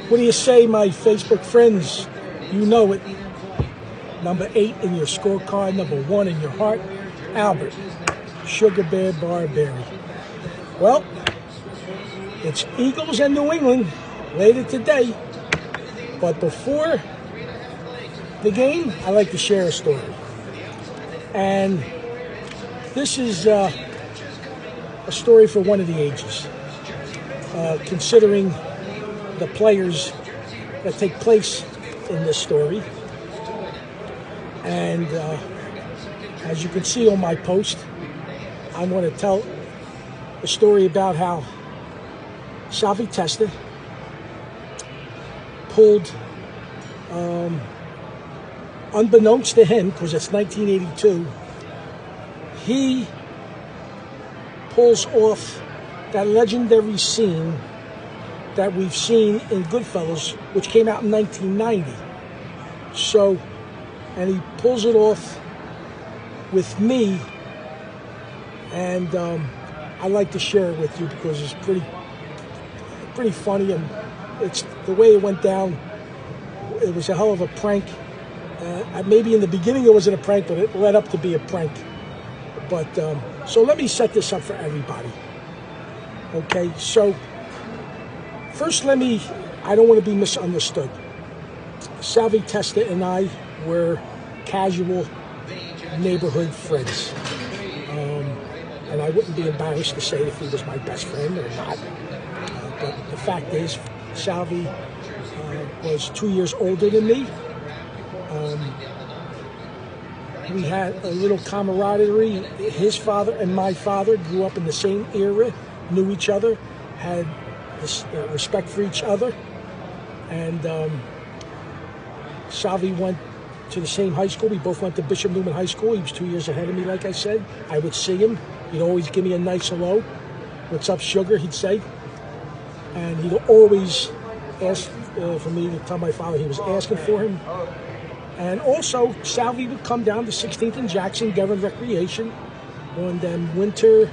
What do you say, my Facebook friends? You know it. Number 8 in your scorecard, number 1 in your heart, Albert, Sugar Bear Barbieri. Well, it's Eagles and New England later today. But before the game, I like to share a story. And this is a story for one of the ages, considering the players that take place in this story. And as you can see on my post, I want to tell a story about how Salvie Testa pulled, unbeknownst to him, because it's 1982, he pulls off that legendary scene that we've seen in GOODFELLAS, which came out in 1990. So, and he pulls it off with me, and I like to share it with you because it's pretty funny, and it's the way it went down. It was a hell of a prank. Maybe in the beginning it wasn't a prank, but it led up to be a prank. But so let me set this up for everybody. Okay, so first I don't want to be misunderstood. Salvie Testa and I were casual neighborhood friends. And I wouldn't be embarrassed to say if he was my best friend or not. But the fact is, Salvie was 2 years older than me. We had a little camaraderie. His father and my father grew up in the same era, knew each other, had this respect for each other. And Salvie went to the same high school. We both went to Bishop Newman High School. He was 2 years ahead of me, like I said. I would see him. He'd always give me a nice hello. "What's up, sugar?" he'd say. And he'd always ask for me to tell my father he was asking for him. And also, Salvie would come down to 16th and Jackson, Devon Recreation, on them winter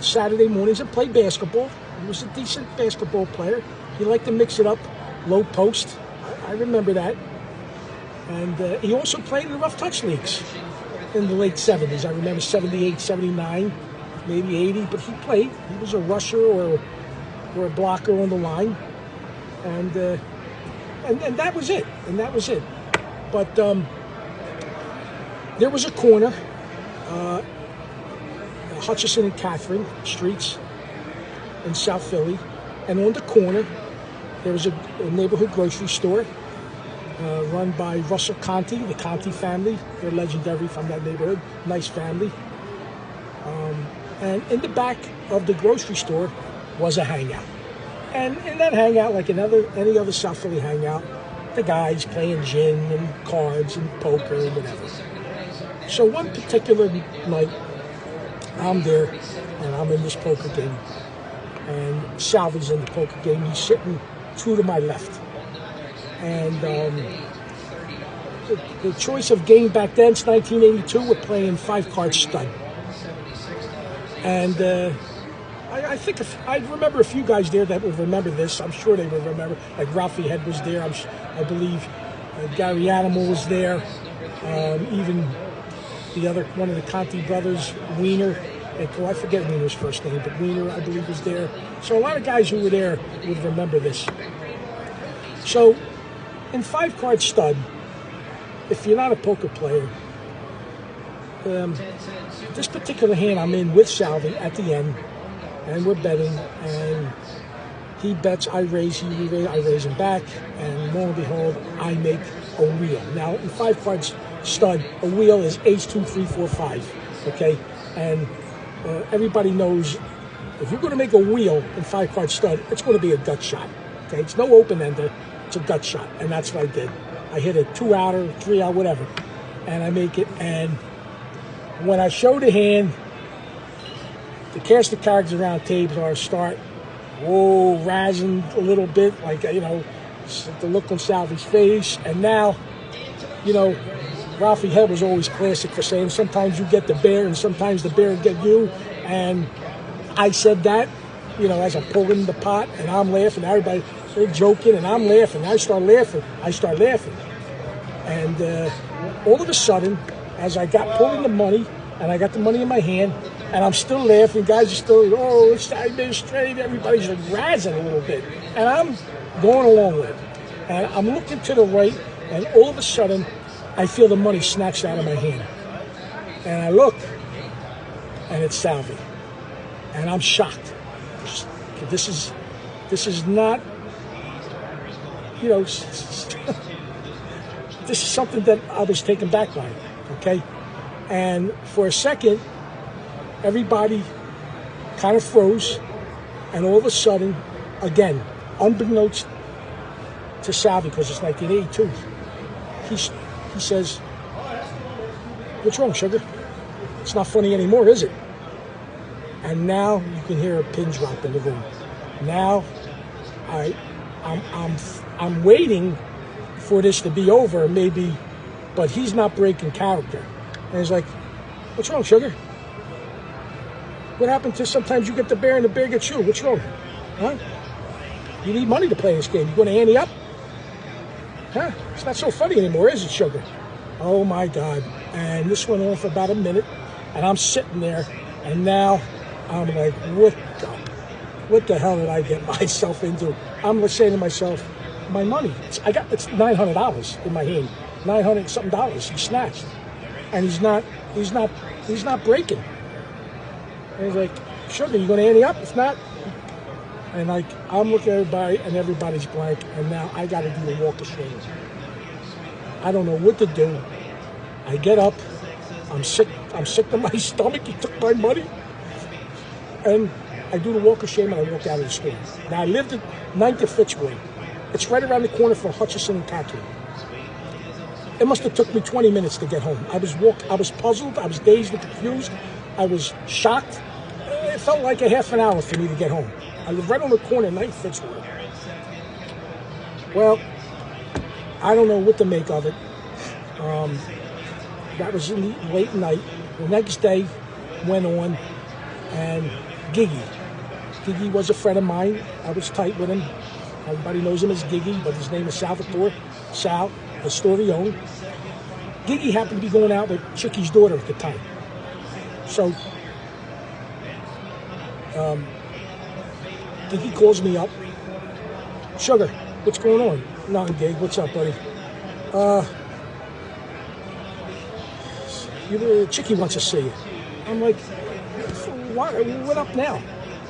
Saturday mornings and play basketball. He was a decent basketball player. He liked to mix it up, low post. I remember that. And he also played in the rough touch leagues in the late 70s. I remember 78, 79, maybe 80, but he played. He was a rusher or a blocker on the line. And that was it. And that was it. But there was a corner, Hutchison and Catherine Streets in South Philly. And on the corner, there was a neighborhood grocery store run by Russell Conti, the Conti family. They're legendary from that neighborhood. Nice family. And in the back of the grocery store was a hangout. And in that hangout, like any other South Philly hangout, the guys playing gin and cards and poker and whatever. So one particular night, I'm there and I'm in this poker game. And Salvie's in the poker game. He's sitting true to my left. And the choice of game back then, it's 1982, we're playing 5-card stud. And I think I remember a few guys there that would remember this. I'm sure they would remember. Like Ralphie Head was there. I believe Gary Animal was there. Even one of the Conti brothers, Wiener. I forget Wiener's first name, but Wiener, I believe, was there. So a lot of guys who were there would remember this. So in 5-card stud, if you're not a poker player, this particular hand I'm in with Salvie at the end, and we're betting, and he bets, I raise, I raise him back, and lo and behold, I make a wheel. Now, in 5-card stud, a wheel is ace, 2, 3, 4, 5, okay? And everybody knows if you're going to make a wheel in 5-card stud, it's going to be a gut shot, okay? It's no open-ender, it's a gut shot, and that's what I did. I hit a 2-outer, 3-out, whatever, and I make it, and when I show the hand, the cast of cards around tables start, razzing a little bit, like, the look on Salvie's face. And now, Ralphie Head was always classic for saying, sometimes you get the bear and sometimes the bear will get you. And I said that, you know, as I'm pulling the pot, and I'm laughing, everybody, they're joking, and I'm laughing. I start laughing. And all of a sudden, as I got pulling the money, and I got the money in my hand, and I'm still laughing, guys are still, oh, it's the administrative, everybody's like razzing a little bit. And I'm going along with it. And I'm looking to the right, and all of a sudden, I feel the money snatched out of my hand. And I look, and it's Salvie. And I'm shocked. This is not, you know, this is something that I was taken back by, okay? And for a second, everybody kind of froze, and all of a sudden, again, unbeknownst to Salvie, because it's 1982, he says, "What's wrong, sugar? It's not funny anymore, is it?" And now you can hear a pin drop in the room. Now, I'm waiting for this to be over, maybe, but he's not breaking character. And he's like, "What's wrong, sugar? What happened to sometimes you get the bear and the bear gets you? What's wrong? Huh? You need money to play this game. You going to ante up? Huh? It's not so funny anymore, is it, sugar?" Oh, my God. And this went on for about a minute, and I'm sitting there, and now I'm like, what the hell did I get myself into? I'm saying to myself, my money, it's $900 in my hand, $900 something dollars he snatched, and he's not breaking. And he's like, "Sugar, you going to ante up? If not," and like I'm looking at everybody, and everybody's blank, and now I got to do a walk of shame. I don't know what to do. I get up. I'm sick to my stomach. He took my money. And I do the walk of shame, and I walk out of the store. Now, I lived at 9th and Fitzroy. It's right around the corner from Hutchison and Chickie. It must have took me 20 minutes to get home. I was puzzled. I was dazed and confused. I was shocked. It felt like a half an hour for me to get home. I live right on the corner of 9th and Fitzroy. Well, I don't know what to make of it. That was in the late night. The next day went on, and Giggy was a friend of mine. I was tight with him. Everybody knows him as Giggy, but his name is Salvatore. Sal, the Storione. Giggy happened to be going out with Chickie's daughter at the time. So, Giggy calls me up. "Sugar, what's going on?" "Nothing, Gig. What's up, buddy?" "Chickie wants to see you." I'm like, what up now?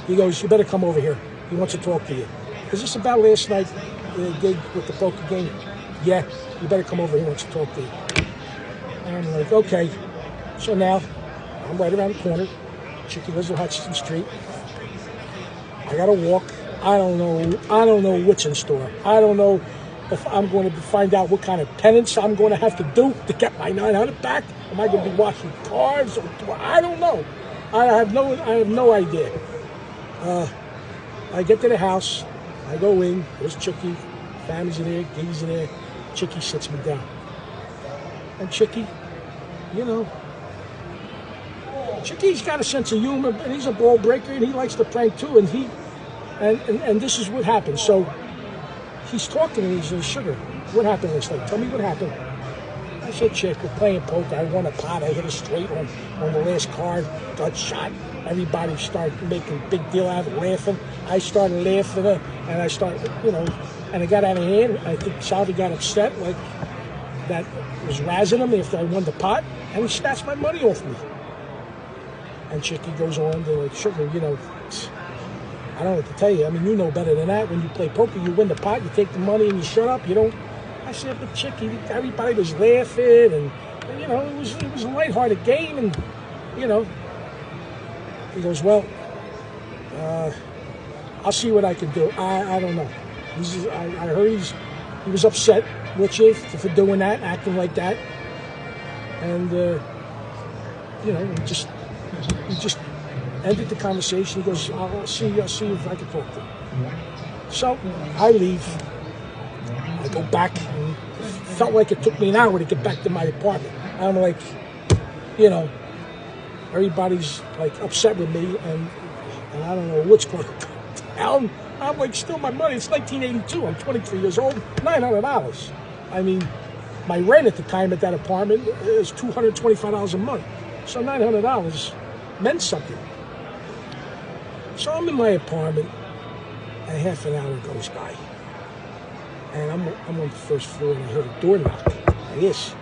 He goes, "You better come over here. He wants to talk to you." "Is this about last night, Gig, with the poker game?" "Yeah, you better come over. He wants to talk to you." And I'm like, okay. So now, I'm right around the corner. Chickie lives on Hutchinson Street. I gotta walk. I don't know what's in store. I don't know if I'm going to find out what kind of penance I'm going to have to do to get my $900 back. Am I going to be washing cars? I don't know. I have no idea. I get to the house. I go in. There's Chickie. Family's in there. Giggy's in there. Chickie sits me down. And Chickie, you know, Chickie's got a sense of humor, and he's a ball breaker, and he likes to prank too. And this is what happened. So he's talking to me. He says, "Sugar, what happened last night? Tell me what happened." I said, "Chick, we're playing poker. I won a pot. I hit a straight on the last card. Got shot." Everybody started making a big deal out of it, laughing. I started laughing, and I started, you know, and it got out of hand. I think Salvie got upset, like that was razzing him after I won the pot, and he snatched my money off me. And Chickie goes on to like, "Sugar, you know, I don't know what to tell you. I mean, you know better than that. When you play poker, you win the pot, you take the money, and you shut up. You don't." I said, "But Chickie, everybody was laughing, and you know, it was a lighthearted game, and you know." He goes, "Well, I'll see what I can do. I don't know." I heard he was upset with you for doing that, acting like that, and you know, he just ended the conversation. He goes, I'll see if I can talk to him." So I leave. I go back, and it felt like it took me an hour to get back to my apartment. I'm like, you know, everybody's like upset with me, and I don't know what's going on. I'm like, still my money. It's 1982. I'm 23 years old. $900. I mean, my rent at the time at that apartment is $225 a month. So $900 meant something. So I'm in my apartment, and half an hour goes by. And I'm on the first floor, and I hear the door knock. Like this.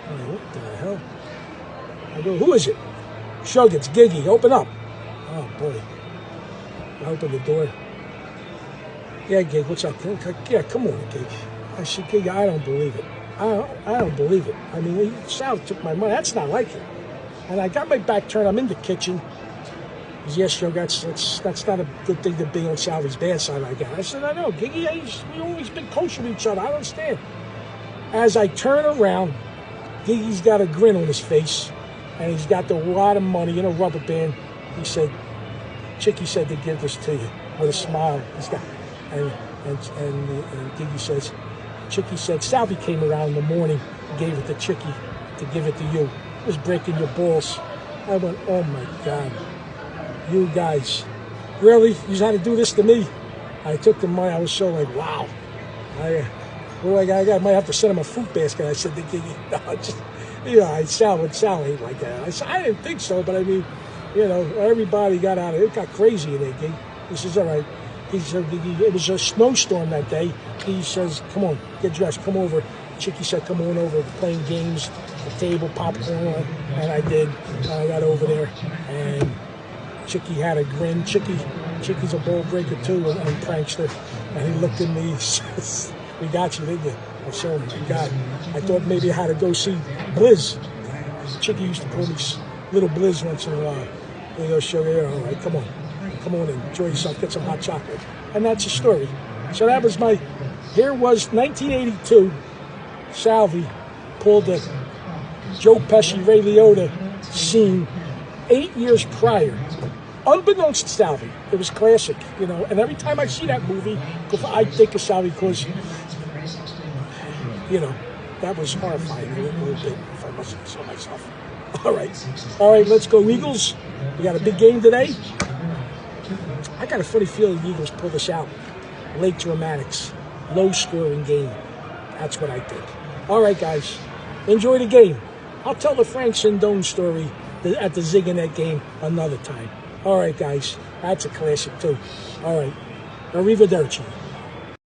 I'm like, what the hell? I go, who is it? Shug, it's Giggy. Open up. Oh, boy. I open the door. Yeah, Gig, what's up? Yeah, come on, Gig. I said, Gig, I don't believe it. I don't believe it. I mean, Sal took my money. That's not like it. And I got my back turned. I'm in the kitchen. He goes, yes, Shug, that's not a good thing to be on Salvie's bad side, I guess. I said, I know, Giggy, we always been kosher with each other. I don't understand. As I turn around, Giggy's got a grin on his face, and he's got a lot of money in a rubber band. He said, Chickie said to give this to you with a smile. He's got, and Giggy says, Chickie said, Salvie came around in the morning and gave it to Chickie to give it to you. It was breaking your balls. I went, oh my God, you guys, really? You had to do this to me? I took the money. I was so like, wow. I might have to send him a fruit basket. I said to Giggy, no, just, Sal ain't like that. I said, I didn't think so, but I mean, everybody got out of it. It got crazy in there, Giggy. He says, all right. He said, it was a snowstorm that day. He says, come on, get dressed, come over. Chickie said, come on over. We're playing games, the table, popcorn, and I did. I got over there, and Chickie had a grin. Chickie's a ball breaker too, and prankster. And he looked at me, he says, we got you, didn't you? I said, oh my God. I thought maybe I had to go see Blizz. Chickie used to call me Little Blizz once in a while. He goes, sure, yeah, all right, come on in, enjoy yourself, get some hot chocolate. And that's the story. So that was here was 1982, Salvie pulled the Joe Pesci, Ray Liotta scene 8 years prior. Unbeknownst to Salvie, it was classic, and every time I see that movie, I think of Salvie because, that was horrifying a little bit, if I must say myself. All right, let's go Eagles. We got a big game today. I got a funny feeling the Eagles pull this out. Late dramatics, low-scoring game. That's what I think. All right, guys, enjoy the game. I'll tell the Frank Sindone story at the Zig in that game another time. All right, guys, that's a classic too. All right, arrivederci.